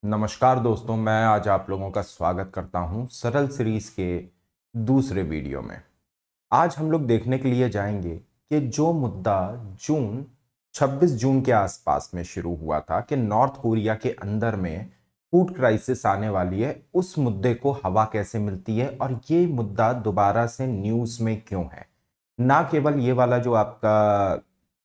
नमस्कार दोस्तों, मैं आज आप लोगों का स्वागत करता हूं सरल सीरीज के दूसरे वीडियो में। आज हम लोग देखने के लिए जाएंगे कि जो मुद्दा जून 26 जून के आसपास में शुरू हुआ था कि नॉर्थ कोरिया के अंदर में फूड क्राइसिस आने वाली है, उस मुद्दे को हवा कैसे मिलती है और ये मुद्दा दोबारा से न्यूज़ में क्यों है। ना केवल ये वाला जो आपका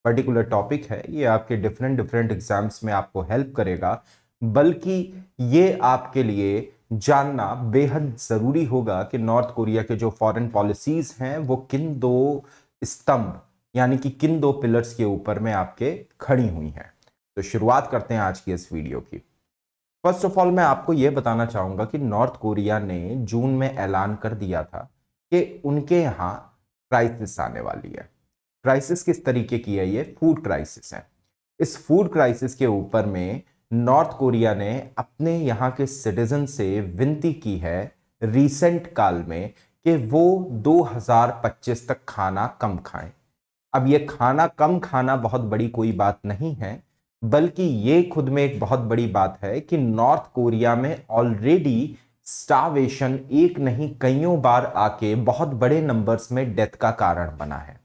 पर्टिकुलर टॉपिक है ये आपके डिफरेंट डिफरेंट एग्जाम्स में आपको हेल्प करेगा, बल्कि ये आपके लिए जानना बेहद जरूरी होगा कि नॉर्थ कोरिया के जो फॉरेन पॉलिसीज हैं वो किन दो स्तंभ यानी कि किन दो पिलर्स के ऊपर में आपके खड़ी हुई हैं। तो शुरुआत करते हैं आज की इस वीडियो की। फर्स्ट ऑफ ऑल मैं आपको यह बताना चाहूंगा कि नॉर्थ कोरिया ने जून में ऐलान कर दिया था कि उनके यहाँ क्राइसिस आने वाली है। क्राइसिस किस तरीके की है? ये फूड क्राइसिस है। इस फूड क्राइसिस के ऊपर में नॉर्थ कोरिया ने अपने यहाँ के सिटीजन से विनती की है रीसेंट काल में कि वो 2025 तक खाना कम खाएं। अब ये खाना कम खाना बहुत बड़ी कोई बात नहीं है, बल्कि ये खुद में एक बहुत बड़ी बात है कि नॉर्थ कोरिया में ऑलरेडी स्टार्वेशन एक नहीं कईयों बार आके बहुत बड़े नंबर्स में डेथ का कारण बना है।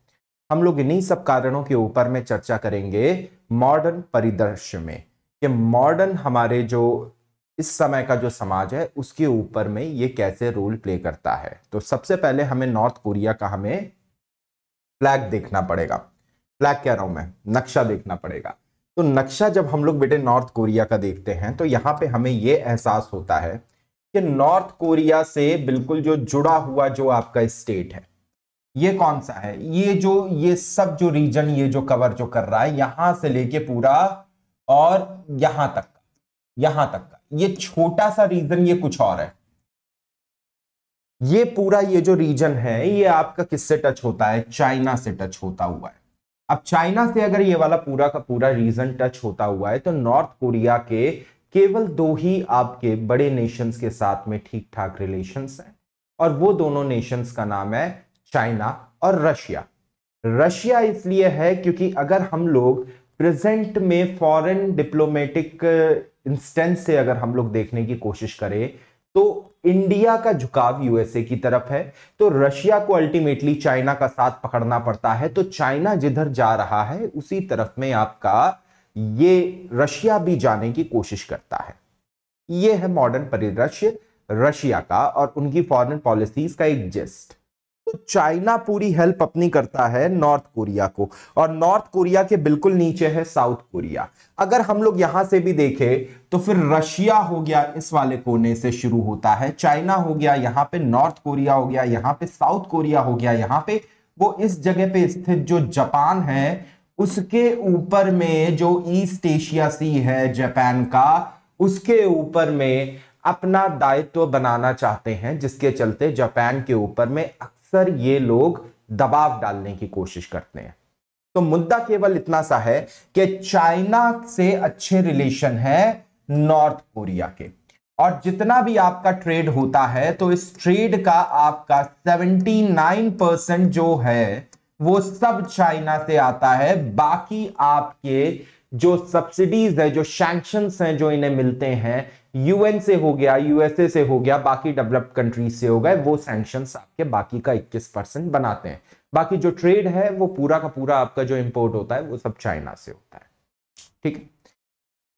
हम लोग इन्हीं सब कारणों के ऊपर में चर्चा करेंगे मॉडर्न परिदृश्य में कि मॉडर्न हमारे जो इस समय का जो समाज है उसके ऊपर में ये कैसे रोल प्ले करता है। तो सबसे पहले हमें नॉर्थ कोरिया का हमें फ्लैग देखना पड़ेगा। फ्लैग कह रहा हूं मैं, नक्शा देखना पड़ेगा। तो नक्शा जब हम लोग बेटे नॉर्थ कोरिया का देखते हैं तो यहां पे हमें यह एहसास होता है कि नॉर्थ कोरिया से बिल्कुल जो जुड़ा हुआ जो आपका स्टेट है ये कौन सा है? ये सब जो रीजन ये जो कवर जो कर रहा है यहां से लेके पूरा और यहां तक का ये छोटा सा रीजन ये कुछ और है। ये पूरा ये जो रीजन है ये आपका किससे टच होता है? चाइना से टच होता हुआ है। अब चाइना से अगर ये वाला पूरा का पूरा रीजन टच होता हुआ है तो नॉर्थ कोरिया के केवल दो ही आपके बड़े नेशंस के साथ में ठीक ठाक रिलेशंस हैं, और वो दोनों नेशंस का नाम है चाइना और रशिया। रशिया इसलिए है क्योंकि अगर हम लोग प्रेजेंट में फॉरेन डिप्लोमेटिक इंस्टेंस से अगर हम लोग देखने की कोशिश करें तो इंडिया का झुकाव यूएसए की तरफ है, तो रशिया को अल्टीमेटली चाइना का साथ पकड़ना पड़ता है। तो चाइना जिधर जा रहा है उसी तरफ में आपका ये रशिया भी जाने की कोशिश करता है। ये है मॉडर्न परिदृश्य रशिया का और उनकी फॉरेन पॉलिसीज का एक जेस्ट। तो चाइना पूरी हेल्प अपनी करता है नॉर्थ कोरिया को, और नॉर्थ कोरिया के बिल्कुल नीचे है साउथ कोरिया। अगर हम लोग यहां से भी देखें तो फिर रशिया हो गया इस वाले कोने से शुरू होता है, चाइना हो गया यहां पे, नॉर्थ कोरिया हो गया यहां पे, साउथ कोरिया हो गया यहां पे, वो इस जगह पे स्थित जो जापान है उसके ऊपर में जो ईस्ट एशिया सी है जापान का, उसके ऊपर में अपना दायित्व बनाना चाहते हैं, जिसके चलते जापान के ऊपर में अक्सर ये लोग दबाव डालने की कोशिश करते हैं। तो मुद्दा केवल इतना सा है कि चाइना से अच्छे रिलेशन है नॉर्थ कोरिया के, और जितना भी आपका ट्रेड होता है तो इस ट्रेड का आपका 79% जो है वो सब चाइना से आता है। बाकी आपके जो सब्सिडीज है, जो सैंक्शंस हैं जो इन्हें मिलते हैं, यूएन से हो गया, यूएसए से हो गया, बाकी डेवलप्ड कंट्रीज से हो गए, वो सैंक्शंस आपके बाकी का 21% बनाते हैं। बाकी जो ट्रेड है वो पूरा का पूरा आपका जो इंपोर्ट होता है वो सब चाइना से होता है। ठीक है।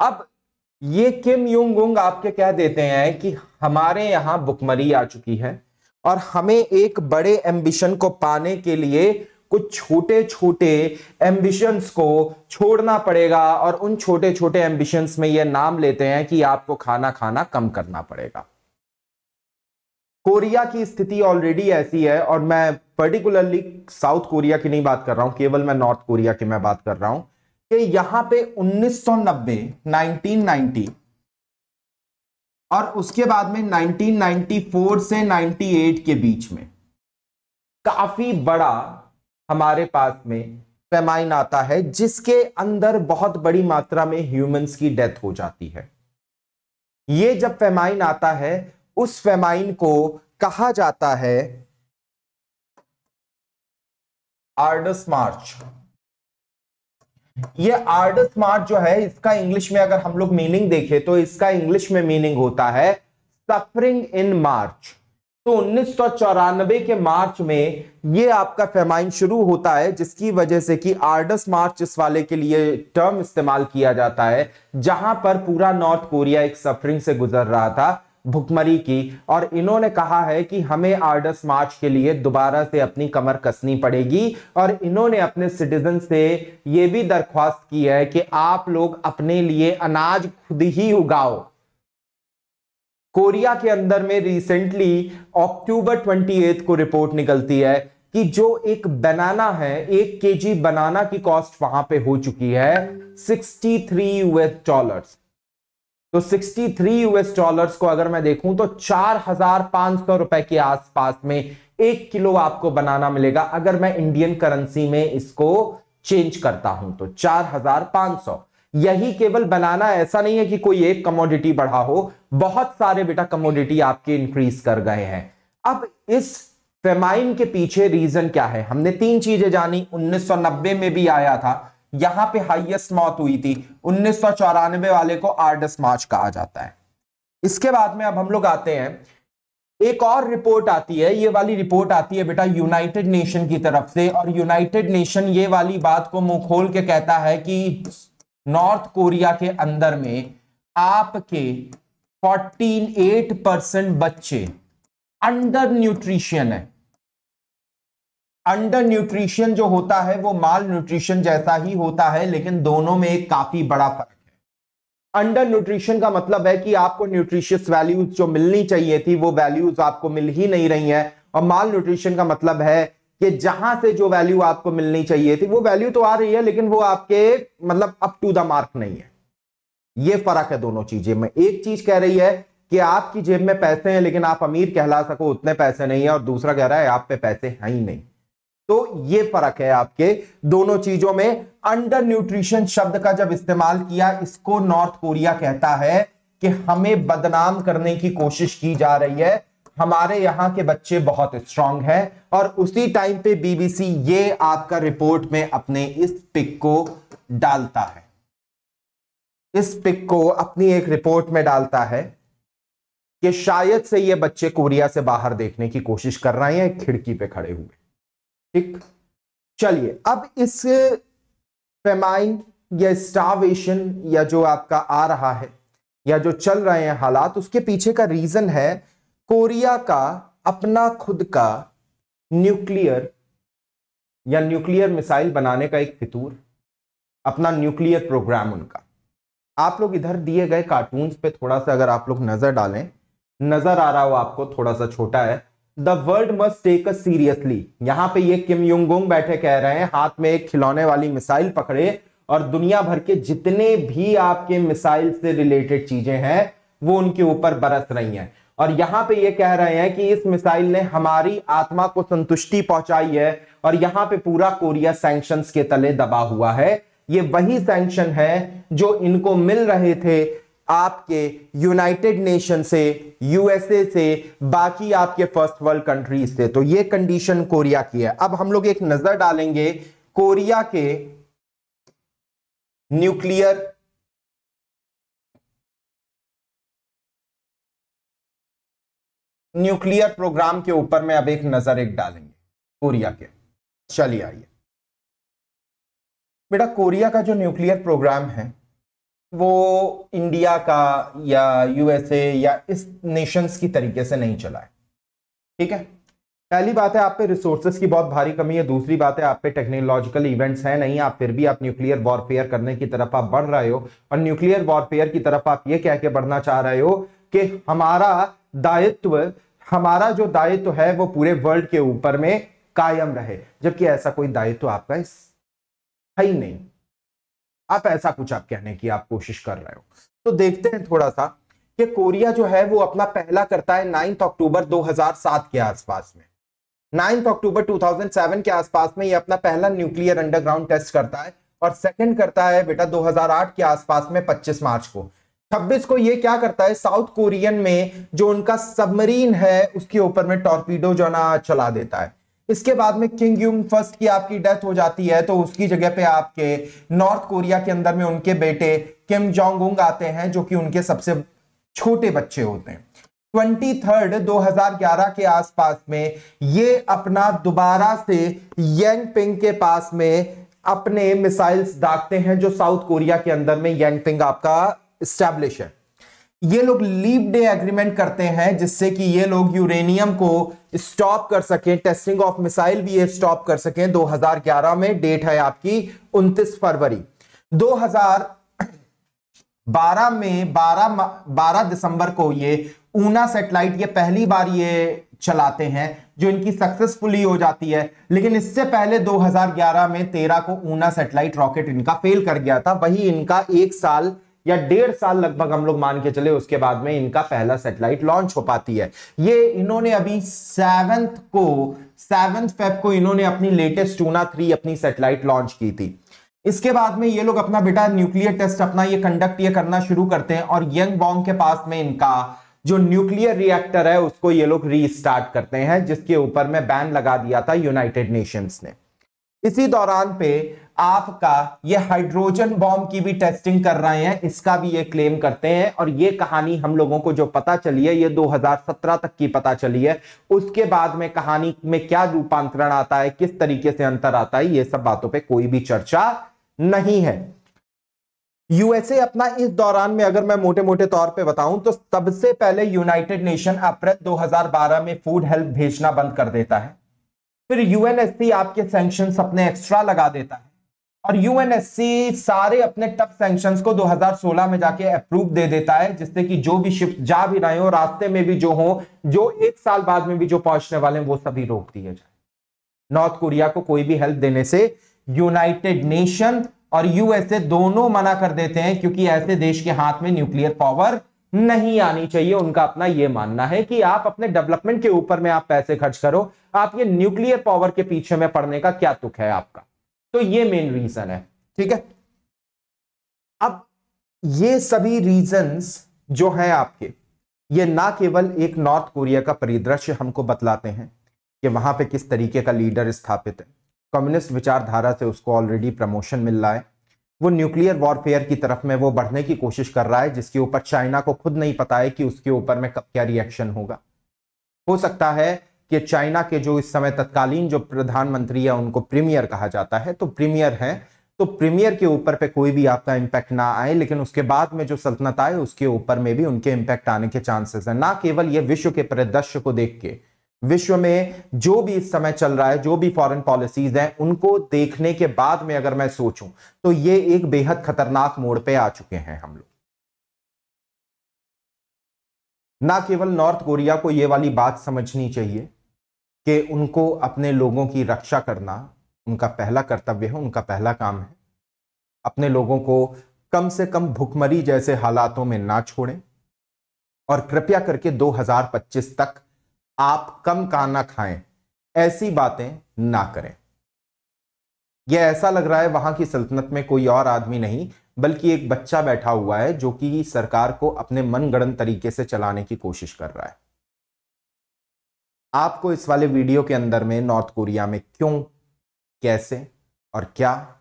अब ये किम योंग उंग आपके कह देते हैं कि हमारे यहां भुखमरी आ चुकी है और हमें एक बड़े एम्बिशन को पाने के लिए कुछ छोटे छोटे एम्बिशंस को छोड़ना पड़ेगा, और उन छोटे छोटे एम्बिशंस में ये नाम लेते हैं कि आपको खाना खाना कम करना पड़ेगा। कोरिया की स्थिति ऑलरेडी ऐसी है, और मैं पर्टिकुलरली साउथ कोरिया की नहीं बात कर रहा हूं, केवल मैं नॉर्थ कोरिया की मैं बात कर रहा हूं कि यहां पे 1990 और उसके बाद में 1994 से 98 के बीच में काफी बड़ा हमारे पास में फेमाइन आता है, जिसके अंदर बहुत बड़ी मात्रा में ह्यूमंस की डेथ हो जाती है। ये जब फेमाइन आता है उस फेमाइन को कहा जाता है आर्डस मार्च। ये आर्ड स्मार्ट जो है, इसका इंग्लिश में अगर हम लोग मीनिंग देखें तो इसका इंग्लिश में मीनिंग होता है सफरिंग इन मार्च। तो 1994 के मार्च में ये आपका फेमाइन शुरू होता है, जिसकी वजह से कि आर्डस मार्च इस वाले के लिए टर्म इस्तेमाल किया जाता है, जहां पर पूरा नॉर्थ कोरिया एक सफरिंग से गुजर रहा था, भुखमरी की। और इन्होंने कहा है कि हमें आर्डस मार्च के लिए दोबारा से अपनी कमर कसनी पड़ेगी, और इन्होंने अपने सिटीजन से यह भी दरख्वास्त की है कि आप लोग अपने लिए अनाज खुद ही उगाओ। कोरिया के अंदर में रिसेंटली अक्टूबर 28 को रिपोर्ट निकलती है कि जो एक बनाना है, 1 केजी बनाना की कॉस्ट वहां पे हो चुकी है $63। तो $63 को अगर मैं देखूं तो 4,500 रुपए के आसपास में 1 किलो आपको बनाना मिलेगा। अगर मैं इंडियन करेंसी में इसको चेंज करता हूं तो 4,500। यही केवल बनाना, ऐसा नहीं है कि कोई एक कमोडिटी बढ़ा हो, बहुत सारे बेटा कमोडिटी आपके इंक्रीज कर गए हैं। अब इस फेमाइन के पीछे रीजन क्या है? हमने 3 चीजें जानी। 1990 में भी आया था, यहां पे हाईएस्ट मौत हुई थी। 1994 वाले को आर्डस मार्च कहा जाता है। इसके बाद में अब हम लोग आते हैं, एक और रिपोर्ट आती है। ये वाली रिपोर्ट आती है बेटा यूनाइटेड नेशन की तरफ से, और यूनाइटेड नेशन ये वाली बात को मुंह खोल के कहता है कि नॉर्थ कोरिया के अंदर में आपके 48% बच्चे अंडर न्यूट्रिशन है। अंडर न्यूट्रिशन जो होता है वो माल न्यूट्रिशन जैसा ही होता है, लेकिन दोनों में एक काफी बड़ा फर्क है। अंडर न्यूट्रिशन का मतलब है कि आपको न्यूट्रिशियस वैल्यूज जो मिलनी चाहिए थी वो वैल्यूज आपको मिल ही नहीं रही है, और माल न्यूट्रिशन का मतलब है कि जहां से जो वैल्यू आपको मिलनी चाहिए थी वो वैल्यू तो आ रही है, लेकिन वो आपके मतलब अप टू द मार्क नहीं है। ये फर्क है दोनों चीजें में। एक चीज कह रही है कि आपकी जेब में पैसे हैं लेकिन आप अमीर कहला सको उतने पैसे नहीं है, और दूसरा कह रहा है आप पे पैसे हैं ही नहीं। तो ये फर्क है आपके दोनों चीजों में। अंडर न्यूट्रिशन शब्द का जब इस्तेमाल किया, इसको नॉर्थ कोरिया कहता है कि हमें बदनाम करने की कोशिश की जा रही है, हमारे यहां के बच्चे बहुत स्ट्रांग हैं। और उसी टाइम पे बीबीसी ये आपका रिपोर्ट में अपने इस पिक को डालता है, इस पिक को अपनी एक रिपोर्ट में डालता है कि शायद से ये बच्चे कोरिया से बाहर देखने की कोशिश कर रहे हैं खिड़की पे खड़े हुए। ठीक, चलिए अब इस फेमाइन या स्टार्वेशन या जो आपका आ रहा है या जो चल रहे हैं हालात, उसके पीछे का रीजन है कोरिया का अपना खुद का न्यूक्लियर या न्यूक्लियर मिसाइल बनाने का एक फितूर, अपना न्यूक्लियर प्रोग्राम उनका। आप लोग इधर दिए गए कार्टून्स पे थोड़ा सा अगर आप लोग नजर डालें, नजर आ रहा हो आपको, थोड़ा सा छोटा है, the world must take us seriously. यहां पे ये किम योंग उंग बैठे कह रहे हैं, हाथ में एक खिलौने वाली मिसाइल पकड़े, और दुनिया भर के जितने भी आपके मिसाइल से रिलेटेड चीजें हैं वो उनके ऊपर बरस रही हैं। और यहां पे ये कह रहे हैं कि इस मिसाइल ने हमारी आत्मा को संतुष्टि पहुंचाई है, और यहां पे पूरा कोरिया सैंक्शंस के तले दबा हुआ है। ये वही सैंक्शन है जो इनको मिल रहे थे आपके यूनाइटेड नेशन से, यूएसए से, बाकी आपके फर्स्ट वर्ल्ड कंट्रीज से। तो ये कंडीशन कोरिया की है। अब हम लोग एक नजर डालेंगे कोरिया के न्यूक्लियर प्रोग्राम के ऊपर में अब एक नजर एक डालेंगे कोरिया के। चलिए आइए बेटा, कोरिया का जो न्यूक्लियर प्रोग्राम है वो इंडिया का या यूएसए या इस नेशंस की तरीके से नहीं चला है। ठीक है, पहली बात है आप पे रिसोर्सेज की बहुत भारी कमी है। दूसरी बात है आप पे टेक्नोलॉजिकल इवेंट्स हैं नहीं, आप फिर भी आप न्यूक्लियर वॉरफेयर करने की तरफ आप बढ़ रहे हो। और न्यूक्लियर वॉरफेयर की तरफ आप ये कह के बढ़ना चाह रहे हो कि हमारा जो दायित्व है वो पूरे वर्ल्ड के ऊपर में कायम रहे, जबकि ऐसा कोई दायित्व आपका है ही नहीं। आप ऐसा कुछ आप कहने की आप कोशिश कर रहे हो। तो देखते हैं थोड़ा सा कि कोरिया जो है वो अपना पहला करता है 9 अक्टूबर 2007 के आसपास में। 9 अक्टूबर 2007 के आसपास में ये अपना पहला न्यूक्लियर अंडरग्राउंड टेस्ट करता है, और सेकंड करता है बेटा 2008 के आसपास में 25 मार्च को। 26 को ये क्या करता है, साउथ कोरियन में जो उनका सबमरीन है उसके ऊपर में टॉर्पीडो जो ना चला देता है। इसके बाद में किंग यूंग फर्स्ट की आपकी डेथ हो जाती है, तो उसकी जगह पे आपके नॉर्थ कोरिया के अंदर में उनके बेटे किम जोंग उंग आते हैं, जो कि उनके सबसे छोटे बच्चे होते हैं। 23 2011 के आसपास में ये अपना दोबारा से यांगपिंग के पास में अपने मिसाइल्स दागते हैं, जो साउथ कोरिया के अंदर में यांगपिंग आपका एस्टैब्लिश है। ये लोग लीप डे एग्रीमेंट करते हैं, जिससे कि ये लोग यूरेनियम को स्टॉप कर सकें, टेस्टिंग ऑफ मिसाइल भी ये स्टॉप कर सकें। 2011 में डेट है आपकी 29 फरवरी। 2012 में 12 दिसंबर को ये ऊना सैटेलाइट ये पहली बार ये चलाते हैं, जो इनकी सक्सेसफुली हो जाती है। लेकिन इससे पहले 2011 में 13 को ऊना सैटेलाइट रॉकेट इनका फेल कर गया था। वही इनका 1 साल या 1.5 साल लगभग हम लोग मान के चले, उसके बाद में इनका पहला सैटेलाइट लॉन्च हो पाती है। ये इन्होंने अभी 7 फेब को इन्होंने अपनी लेटेस्ट ऊना 3 अपनी सैटेलाइट लॉन्च की थी। इसके बाद में ये लोग अपना बेटा न्यूक्लियर टेस्ट अपना ये कंडक्ट ये करना शुरू करते हैं, और यंगबोंग के पास में इनका जो न्यूक्लियर रिएक्टर है उसको ये लोग रीस्टार्ट करते हैं, जिसके ऊपर में बैन लगा दिया था यूनाइटेड नेशंस ने। इसी दौरान पे आपका ये हाइड्रोजन बॉम्ब की भी टेस्टिंग कर रहे हैं, इसका भी ये क्लेम करते हैं। और ये कहानी हम लोगों को जो पता चली है, ये 2017 तक की पता चली है। उसके बाद में कहानी में क्या रूपांतरण आता है, किस तरीके से अंतर आता है, ये सब बातों पे कोई भी चर्चा नहीं है। यूएसए अपना इस दौरान में अगर मैं मोटे मोटे तौर पे बताऊं तो सबसे पहले यूनाइटेड नेशन अप्रैल 2012 में फूड हेल्प भेजना बंद कर देता है। फिर यूएनएससी आपके सैंक्शंस अपने एक्स्ट्रा लगा देता है, और यूएनएससी सारे अपने टफ सैंक्शंस को 2016 में जाके अप्रूव दे देता है, जिससे कि जो भी शिप जा भी रहे हो, रास्ते में भी जो हो, जो 1 साल बाद में भी जो पहुंचने वाले हैं, वो सभी रोक दिए जाए। नॉर्थ कोरिया को कोई भी हेल्प देने से यूनाइटेड नेशन और यूएसए दोनों मना कर देते हैं, क्योंकि ऐसे देश के हाथ में न्यूक्लियर पावर नहीं आनी चाहिए। उनका अपना यह मानना है कि आप अपने डेवलपमेंट के ऊपर में आप पैसे खर्च करो, आप ये न्यूक्लियर पावर के पीछे में पड़ने का क्या तुक है आपका। तो ये मेन रीजन है, ठीक है। अब ये सभी रीजंस जो है आपके, ये ना केवल एक नॉर्थ कोरिया का परिदृश्य हमको बतलाते हैं कि वहां पे किस तरीके का लीडर स्थापित है, कम्युनिस्ट विचारधारा से उसको ऑलरेडी प्रमोशन मिल रहा है, वो न्यूक्लियर वॉरफेयर की तरफ में वो बढ़ने की कोशिश कर रहा है, जिसके ऊपर चाइना को खुद नहीं पता है कि उसके ऊपर में कब क्या रिएक्शन होगा। हो सकता है कि चाइना के जो इस समय तत्कालीन जो प्रधानमंत्री है उनको प्रीमियर कहा जाता है, तो प्रीमियर है, तो प्रीमियर के ऊपर पे कोई भी आपका इंपैक्ट ना आए, लेकिन उसके बाद में जो सल्तनत आए उसके ऊपर में भी उनके इंपैक्ट आने के चांसेस है। ना केवल ये विश्व के परिदृश्य को देख के, विश्व में जो भी इस समय चल रहा है, जो भी फॉरेन पॉलिसीज हैं, उनको देखने के बाद में अगर मैं सोचूं तो ये एक बेहद खतरनाक मोड़ पे आ चुके हैं हम लोग। ना केवल नॉर्थ कोरिया को ये वाली बात समझनी चाहिए कि उनको अपने लोगों की रक्षा करना उनका पहला कर्तव्य है, उनका पहला काम है। अपने लोगों को कम से कम भुखमरी जैसे हालातों में ना छोड़ें, और कृपया करके 2025 तक आप कम खाना खाएं, ऐसी बातें ना करें। यह ऐसा लग रहा है वहां की सल्तनत में कोई और आदमी नहीं, बल्कि एक बच्चा बैठा हुआ है जो कि सरकार को अपने मनगढ़ंत तरीके से चलाने की कोशिश कर रहा है। आपको इस वाले वीडियो के अंदर में नॉर्थ कोरिया में क्यों, कैसे और क्या,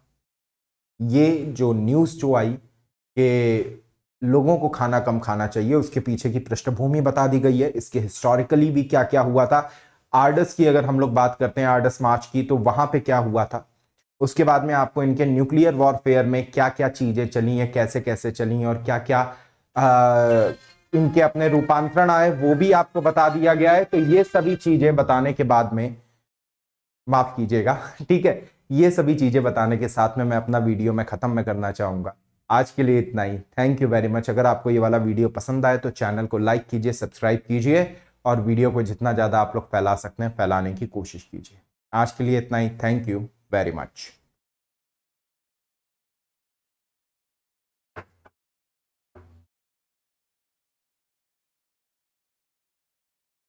ये जो न्यूज़ जो आई कि लोगों को खाना कम खाना चाहिए, उसके पीछे की पृष्ठभूमि बता दी गई है, इसके हिस्टोरिकली भी क्या क्या हुआ था। आर्डस की अगर हम लोग बात करते हैं, आर्डस मार्च की, तो वहां पे क्या हुआ था। उसके बाद में आपको इनके न्यूक्लियर वॉरफेयर में क्या क्या चीजें चली हैं, कैसे कैसे चली हैं, और क्या क्या इनके अपने रूपांतरण आए, वो भी आपको बता दिया गया है। तो ये सभी चीजें बताने के बाद में, माफ कीजिएगा, ठीक है, ये सभी चीजें बताने के साथ में मैं अपना वीडियो में खत्म में करना चाहूंगा। आज के लिए इतना ही। Thank you very much. अगर आपको ये वाला वीडियो पसंद आए तो चैनल को लाइक कीजिए, सब्सक्राइब कीजिए, और वीडियो को जितना ज़्यादा आप लोग फैला सकते हैं फैलाने की कोशिश कीजिए। आज के लिए इतना ही। Thank you very much.